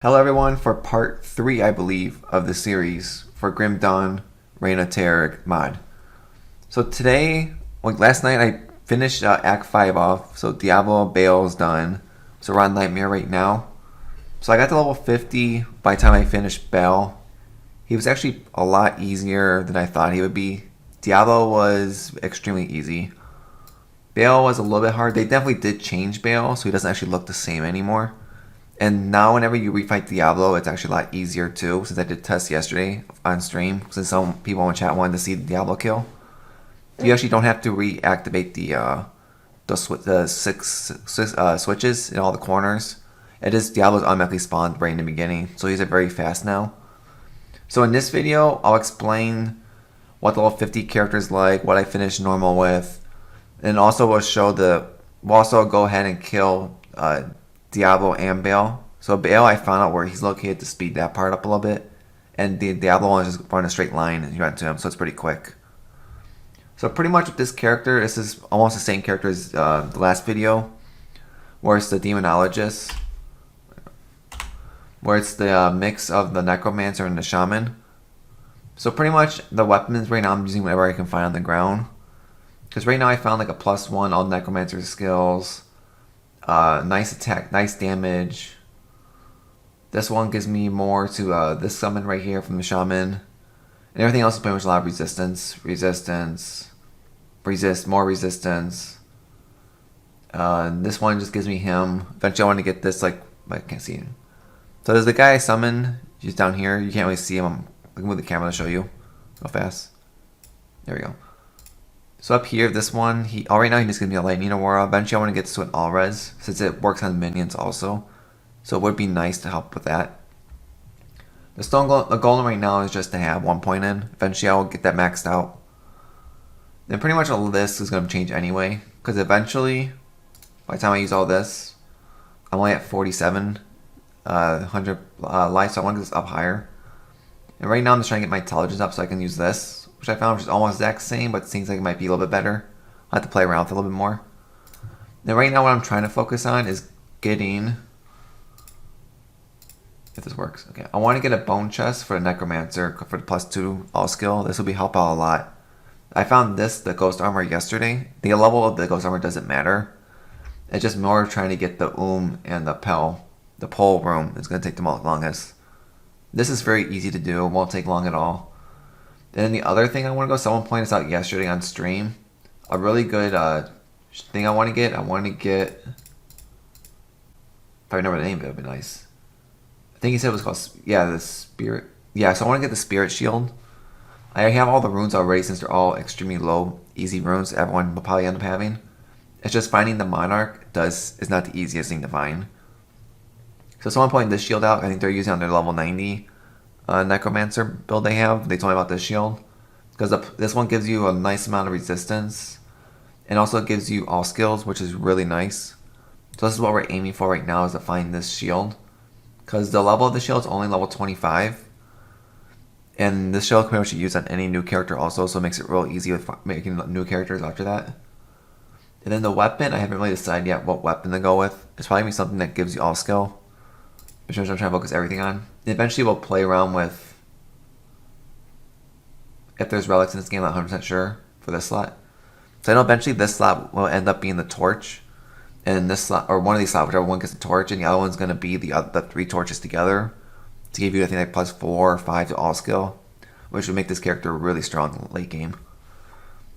Hello everyone for part 3, I believe, of the series for Grim Dawn Reign of Terror mod. So today, last night I finished Act 5 off, so Diablo Baal's done. So we're on Nightmare right now. So I got to level 50 by the time I finished Baal. He was actually a lot easier than I thought he would be. Diablo was extremely easy. Baal was a little bit hard. They definitely did change Baal, so he doesn't actually look the same anymore. And now whenever you refight Diablo, it's actually a lot easier too, since I did tests yesterday on stream, since some people in chat wanted to see the Diablo kill. You actually don't have to reactivate the six switches in all the corners. It is Diablo's automatically spawned right in the beginning, so he's very fast now. So in this video, I'll explain what the level 50 character is like, what I finished normal with, and also we'll also go ahead and kill Diablo and Baal. So Baal, I found out where he's located to speed that part up a little bit, and the Diablo one is just run a straight line and you run to him, so it's pretty quick. So pretty much with this character, this is almost the same character as the last video, where it's the Demonologist, where it's the mix of the Necromancer and the Shaman. So pretty much the weapons right now I'm using whatever I can find on the ground, because right now I found like a +1 all Necromancer skills. Nice attack, nice damage. This one gives me more to this summon right here from the Shaman. And everything else is pretty much a lot of resistance. More resistance. This one just gives me him. Eventually I want to get this, I can't see him. So there's the guy I summoned. He's down here. You can't really see him. I can move the camera to show you how fast. There we go. So up here, this one, right now he just gives me a lightning aurora. Eventually I want to get this to an all res, since it works on minions also. So it would be nice to help with that. The golem right now is just to have 1 point in. Eventually I will get that maxed out. Then pretty much all of this is going to change anyway, because eventually, by the time I use all this, I'm only at 4,700 life, so I want to get this up higher. And right now I'm just trying to get my intelligence up so I can use this, which I found which is almost the exact same, but it seems like it might be a little bit better. I'll have to play around with it a little bit more. Then right now what I'm trying to focus on is getting, if this works, okay, I want to get a bone chest for the Necromancer for the +2 all skill. This will be help out a lot. I found the ghost armor yesterday. The level of the ghost armor doesn't matter. It's just more trying to get the and the pole room is going to take the longest. This is very easy to do, it won't take long at all. Then the other thing I want to go, someone pointed this out yesterday on stream. A really good thing I want to get, if I remember the name of it, would be nice. I think he said it was called, the Spirit. Yeah, so I want to get the Spirit Shield. I have all the runes already since they're all extremely low, easy runes everyone will probably end up having. It's just finding the Monarch is not the easiest thing to find. So someone pointed this shield out. I think they're using on their level 90 Necromancer build they have. They told me about this shield, because this one gives you a nice amount of resistance, and also gives you all skills, which is really nice. So this is what we're aiming for right now, is to find this shield, because the level of the shield is only level 25, and this shield can pretty much use on any new character also, so it makes it real easy with making new characters after that. And then the weapon, I haven't really decided yet what weapon to go with. It's probably gonna be something that gives you all skill, which I'm trying to focus everything on. Eventually we'll play around with if there's relics in this game. I'm not 100% sure for this slot. So I know eventually this slot will end up being the torch, and this slot, or one of these slots, whichever one gets the torch, and the other one's going to be the 3 torches together to give you, I think, like +4 or 5 to all skill, which would make this character really strong in the late game.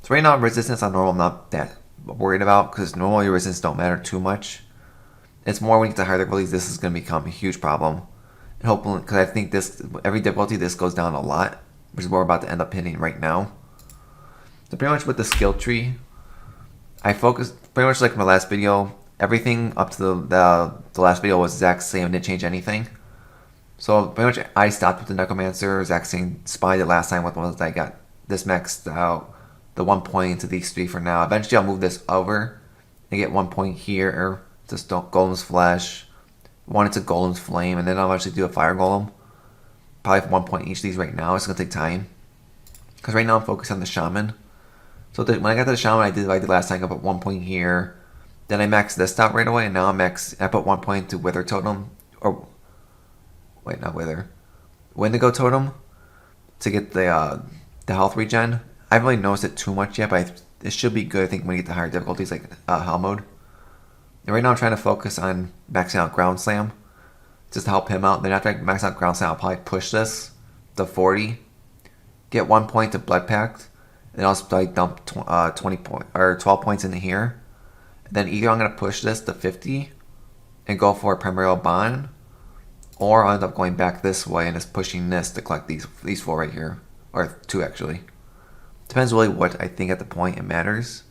So right now resistance on normal I'm not that worried about, because normally resistance don't matter too much. It's more when you get to higher difficulties, this is going to become a huge problem. And hopefully, because I think every difficulty this goes down a lot, which is what we're about to end up hitting right now. So pretty much with the skill tree, I focused pretty much like my last video. Everything up to the last video was exact same, didn't change anything. So pretty much I stopped with the Necromancer, exact same spy the last time with the ones that I got this maxed out. The 1 point to these 3 for now. Eventually I'll move this over and get 1 point here. Just Golem's Flesh, one into Golem's Flame, and then I'll actually do a Fire Golem. Probably for 1 point each of these right now. It's going to take time, because right now I'm focused on the Shaman. So when I got to the Shaman, I did like the last time. I put 1 point here. Then I maxed this out right away, and now I put 1 point to Wither Totem, or Wait, not Wither. Wendigo Totem to get the health regen. I haven't really noticed it too much yet, but it should be good, I think, when you get to higher difficulties like Hell Mode. And right now I'm trying to focus on maxing out Ground Slam, just to help him out. Then after I max out Ground Slam, I'll probably push this to 40, get 1 point to Blood Pact, and then I'll probably dump 20 point or 12 points into here. And then either I'm gonna push this to 50 and go for a Primordial Bond, or I'll end up going back this way and just pushing this to collect these 4 right here, or 2 actually. Depends really what I think at the point it matters.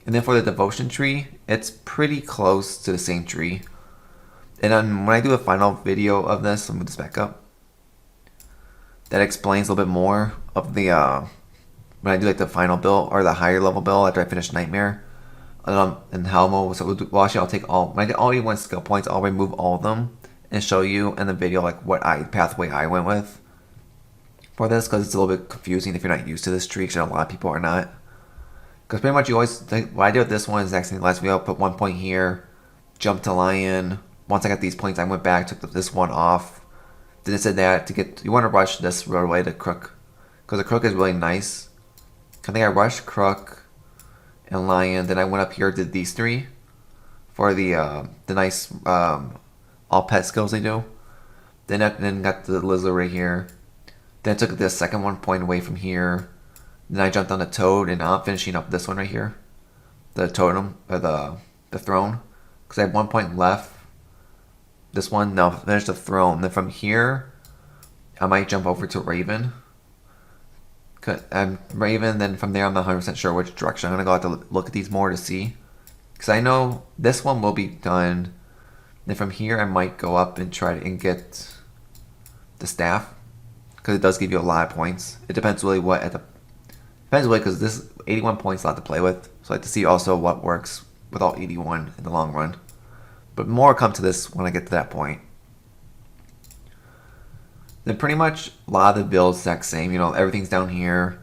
And then for the devotion tree, it's pretty close to the same tree. And then when I do a final video of this, let me move this back up. That explains a little bit more of the when I do like the final build or the higher level build after I finish Nightmare. In Hell Mode, so well, actually I'll take when I get all 81 skill points, I'll remove all of them and show you in the video like what pathway I went with for this, because it's a little bit confusing if you're not used to this tree, because a lot of people are not. Because pretty much you always, what I did with this one is actually the last video, put 1 point here, jump to Lion. Once I got these points, I went back, took this one off. Then it said that you want to rush this roadway to Crook, because the Crook is really nice. I think I rushed Crook and Lion, then I went up here, did these 3 for the nice all pet skills they do. Then got the lizard right here. Then I took the second 1 point away from here. Then I jumped on the toad, and now I'm finishing up this one right here, the totem or the throne, because I have 1 point left. This one, now finish the throne. Then from here, I might jump over to Raven. I'm Raven. Then from there, I'm not 100% sure which direction. I'm gonna go have to look at these more to see, because I know this one will be done. Then from here, I might go up and try to get the staff, because it does give you a lot of points. It depends really because this 81 points a lot to play with. So I like to see also what works with all 81 in the long run. But more will come to this when I get to that point. Then pretty much a lot of the builds exact same. Everything's down here.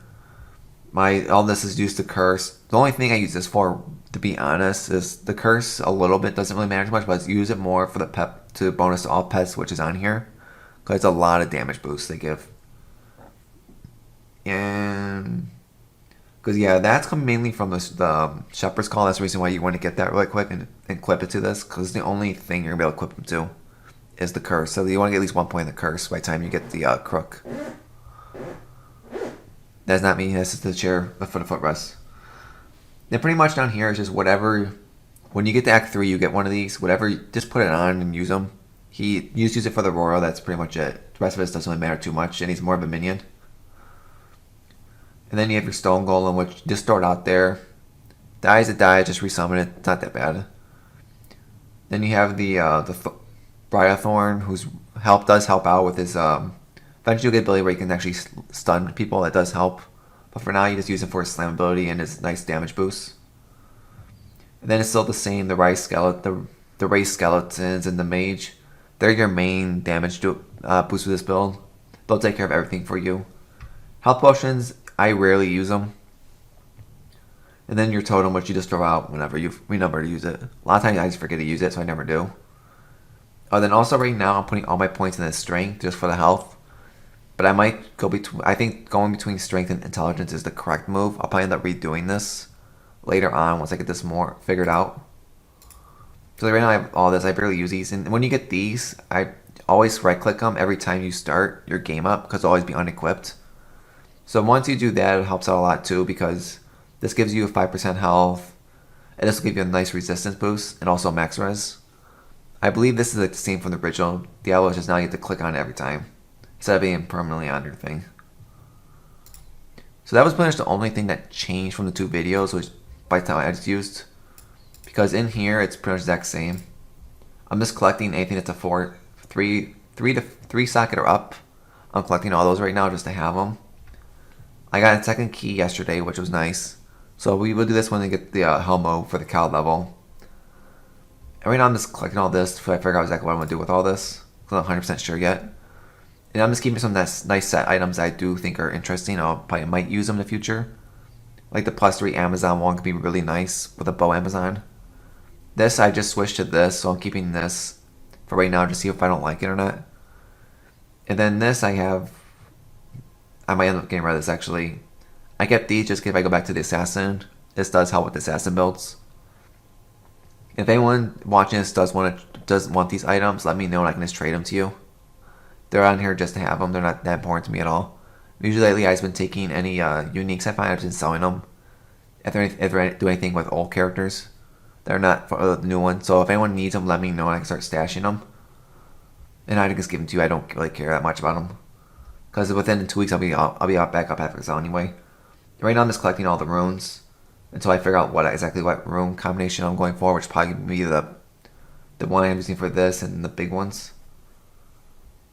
All this is used to curse. The only thing I use this for, to be honest, is the curse a little bit. Doesn't really matter too much, but I use it more for the pep to bonus to all pets, which is on here, because it's a lot of damage boosts they give. And because yeah, that's coming mainly from the Shepherd's Call. That's the reason why you want to get that really quick and equip it to this, because the only thing you're gonna be able to equip them to is the curse. So you want to get at least 1 point in the curse by the time you get the Crook. That's not me. This is the chair for the footrest. Then pretty much down here is just whatever. When you get to Act 3, you get one of these. Whatever, just put it on and use them. You just use it for the Royal. That's pretty much it. The rest of it doesn't really matter too much, and he's more of a minion. And then you have your Stone Golem, which just throw it out there. Dies, it dies. Just resummon it. It's not that bad. Then you have the Briarthorn, who's does help out with his eventually you'll get ability where you can actually stun people. That does help. But for now, you just use it for his slam ability and his nice damage boost. And then it's still the same. The Race Skeletons and the Mage. They're your main damage boost with this build. They'll take care of everything for you. Health potions, I rarely use them. And then your totem, which you just throw out whenever you remember to use it. A lot of times I just forget to use it, so I never do. Oh, then also right now I'm putting all my points in the strength just for the health. But I might go between. I think going between strength and intelligence is the correct move. I'll probably end up redoing this later on once I get this more figured out. So right now I have all this. I barely use these, and when you get these, I always right-click them every time you start your game up, because they'll always be unequipped. So once you do that, it helps out a lot too, because this gives you a 5% health, and this will give you a nice resistance boost and also max res. I believe this is like the same from the original Diablo, just now you have to click on it every time instead of being permanently on your thing. So that was pretty much the only thing that changed from the 2 videos, which by the time I just used, because in here it's pretty much the exact same. I'm just collecting anything that's a 3 socket or up. I'm collecting all those right now just to have them. I got a second key yesterday, which was nice. So we will do this when we get the Hell Mode for the cow level. And right now I'm just collecting all this so I figure out exactly what I'm going to do with all this. I'm not 100% sure yet. And I'm just keeping some nice set items I do think are interesting. I might use them in the future. Like the +3 Amazon one could be really nice with a bow Amazon. This, I just switched to this, so I'm keeping this for right now to see if I don't like it or not. And then this I might end up getting rid of this actually. I kept these just if I go back to the assassin. This does help with the assassin builds. If anyone watching this doesn't want these items, let me know and I can just trade them to you. They're on here just to have them. They're not that important to me at all. Usually lately I've been taking any uniques I find, I've been selling them. If they do anything with old characters, they're not for the new ones. So if anyone needs them, let me know and I can start stashing them. And I can just give them to you. I don't really care that much about them. Because within 2 weeks I'll be back up after sale anyway. Right now I'm just collecting all the runes until I figure out what rune combination I'm going for, which will probably be the one I'm using for this and the big ones.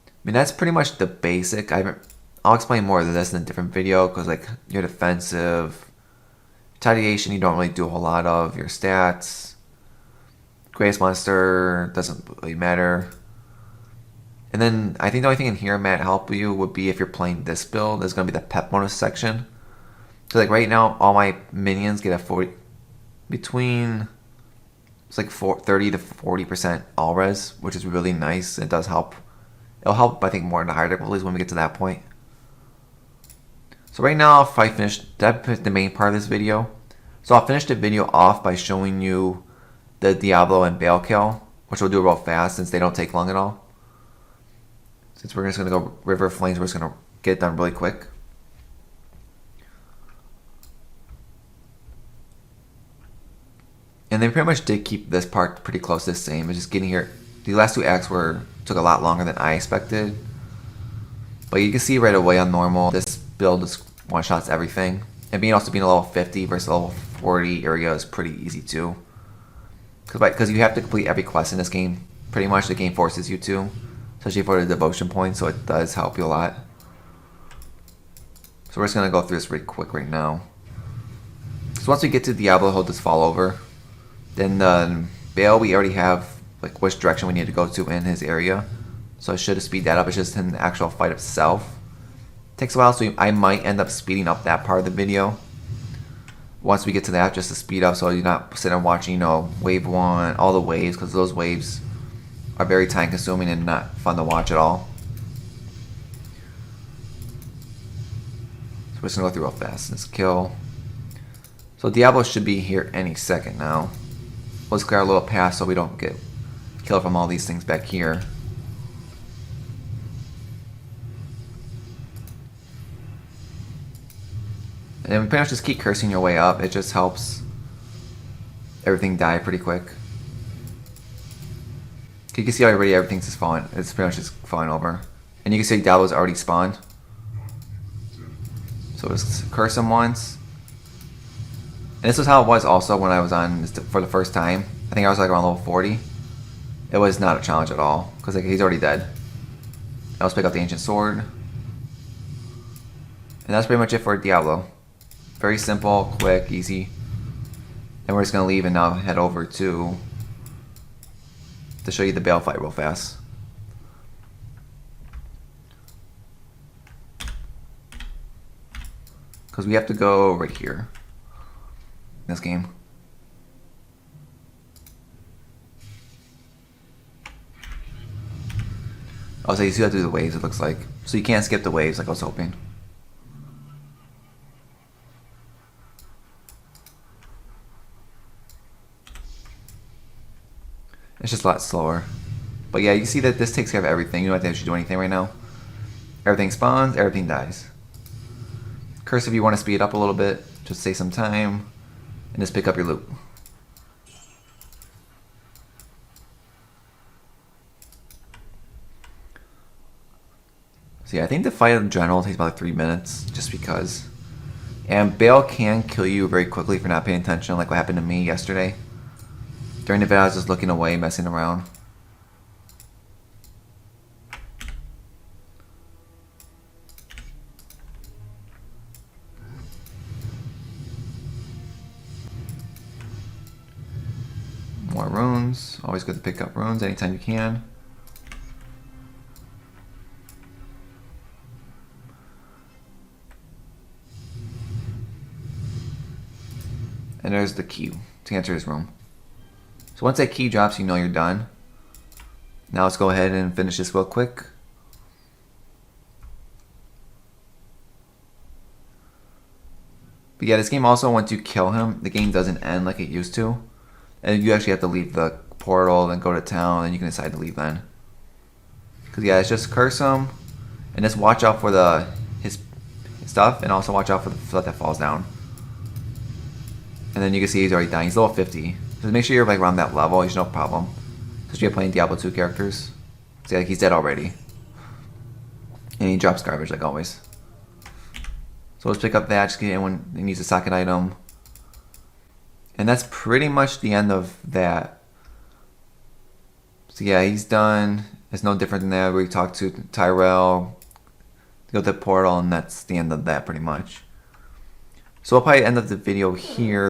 I mean, that's pretty much the basic. I'll explain more of this in a different video because like your defensive, retaliation you don't really do a whole lot of, your stats, greatest monster doesn't really matter. And then I think the only thing in here might help you would be if you're playing this build is going to be the pet bonus section. So like right now all my minions get a 40 between it's like 30 to 40% all res, which is really nice. It does help. It'll help I think more in the higher difficulties when we get to that point. So right now if I finish the main part of this video. So I'll finish the video off by showing you the Diablo and Baal kill, which we'll do real fast since they don't take long at all. Since we're just going to go River Flames, we're just going to get it done really quick. And they pretty much did keep this part pretty close to the same. It's just getting here. The last 2 acts took a lot longer than I expected. But you can see right away on normal, this build just one-shots everything. And being a level 50 versus level 40 area is pretty easy too. Because you have to complete every quest in this game. Pretty much the game forces you to. Especially for the devotion points, so it does help you a lot. So we're just going to go through this really quick right now. So once we get to Diablo, he'll just fall over. Then Baal, we already have like which direction we need to go to in his area. So I should speed that up. It's just in the actual fight itself. It takes a while, so I might end up speeding up that part of the video. Once we get to that, just to speed up so you're not sitting and watching, wave 1, all the waves, because those waves are very time consuming and not fun to watch at all. So we're just going to go through real fast. Let's kill. So Diablo should be here any second now. Let's clear our little path so we don't get killed from all these things back here. And then pretty much just keep cursing your way up. It just helps everything die pretty quick. You can see already everything's just falling. It's pretty much just falling over. And you can see Diablo's already spawned. So just curse him once. And this was how it was also when I was on for the first time. I think I was like around level 40. It was not a challenge at all, because like, he's already dead. I'll just pick up the ancient sword. And that's pretty much it for Diablo. Very simple, quick, easy. And we're just going to leave and now head over to show you the Baal fight real fast. Because we have to go right here. This game. Oh, so you see how to do the waves, it looks like. So you can't skip the waves like I was hoping. It's just a lot slower. But yeah, you see that this takes care of everything. You don't have to do anything right now. Everything spawns, everything dies. Curse if you want to speed up a little bit, just save some time. And just pick up your loot. So yeah, I think the fight in general takes about like 3 minutes, just because. And Baal can kill you very quickly if you're not paying attention, like what happened to me yesterday. During the video, I was just looking away, messing around. More runes. Always good to pick up runes anytime you can. And there's the key to enter his room. So once that key drops, you know you're done. Now let's go ahead and finish this real quick. But yeah, this game also, once you kill him, the game doesn't end like it used to. And you actually have to leave the portal and go to town, and you can decide to leave then. Because yeah, it's just curse him, and just watch out for his stuff, and also watch out for the flood that falls down. And then you can see he's already dying. He's level 50. So make sure you're like around that level. There's no problem. Because you're playing Diablo 2 characters. See, like he's dead already. And he drops garbage like always. So let's pick up that. Just get in when he needs a socket item. And that's pretty much the end of that. So yeah, he's done. It's no different than that. We talked to Tyrell, go to the portal, and that's the end of that pretty much. So I'll probably end up the video here.